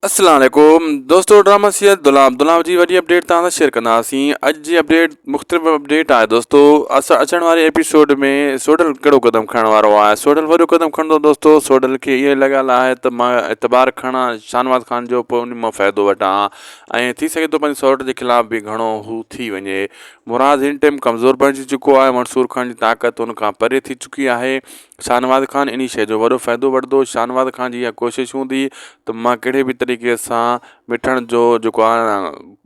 अस्सलाम वालेकुम दोस्तों, ड्रामा सीरियल दुलाम जी वॾी अपडेट तव्हां सां शेयर कंदासीं। अॼु जी अपडेट मुख़्तलिफ़ अपडेट आहे दोस्तों। असां अचण वारे एपिसोड में सोडल कहिड़ो क़दम खणण वारो आहे। सोडल वॾो क़दम खणंदो दोस्तों। सोडल खे इहे लॻियल आहे त मां एतबार खणा शानवाज़ ख़ान जो, पोइ उन मां फ़ाइदो वठां ऐं थी सघे थो पंहिंजे सौट जे ख़िलाफ़ बि घणो हू थी वञे। मुराद हिन टाइम कमज़ोर बणिजी चुको आहे। मंसूर ख़ान जी ताक़त हुन खां परे थी चुकी आहे। शानवाज़ ख़ान इन शइ जो वॾो फ़ाइदो वठंदो। शानवाज़ ख़ान जी इहा कोशिशि हूंदी त मां कहिड़े बि तरीक़े सां मिठण जो जेको आहे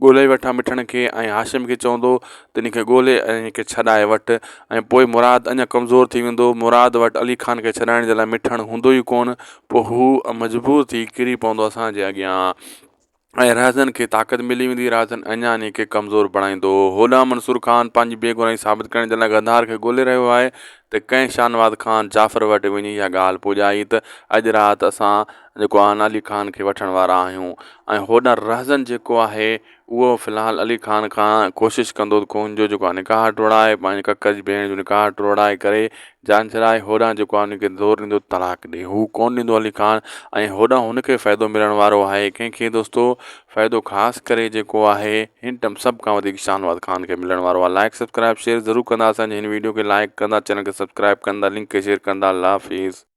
ॻोल्हे वठां मिठण खे, ऐं हाशिम खे चवंदो त इन खे ॻोल्हे ऐं इन खे छॾाए वठि। ऐं पोइ मुराद अञा कमज़ोर थी वेंदो। मुराद वटि अली ख़ान खे छॾाइण जे लाइ मिठण हूंदो ई कोन। पोइ हू मजबूर थी किरी पवंदो असांजे अॻियां ऐं राज़न खे ताक़त मिली वेंदी। राज़न अञा इन खे कमज़ोर बणाईंदो। होॾां मंसूर ख़ान पंहिंजी बेगुनाही साबित करण जे लाइ गंधार खे ॻोल्हे रहियो आहे त कंहिं शानवाज़ ख़ान जाफ़र वटि वञी इहा ॻाल्हि पुॼाई त अॼु राति असां जेको आहे अली ख़ान खे वठण वारा आहियूं। ऐं होॾां राज़न जेको आहे उहो फ़िलहालु अली ख़ान खां कोशिशि कंदो त हुनजो जेको आहे निकाह टोड़ाए, पंहिंजे ककर जी भेण जो निकाह टोड़ाए करे जान छॾाए। होॾां जेको आहे हुनखे ज़ोर ॾींदो तलाक ॾे। हू कोन ॾींदो अली ख़ान ऐं होॾां हुनखे फ़ाइदो मिलण वारो आहे। कंहिंखे दोस्तो फ़ाइदो ख़ासि करे जेको आहे हिन टाइम सभु खां वधीक शानवाज़ ख़ान खे मिलण वारो आहे। लाइक सब्सक्राइब शेयर ज़रूरु कंदा। असांजे हिन वीडियो खे लाइक कंदा, चैनल खे सब्सक्राइब कंदा, लिंक खे शेयर कंदा। अल्लाह हाफ़िज़।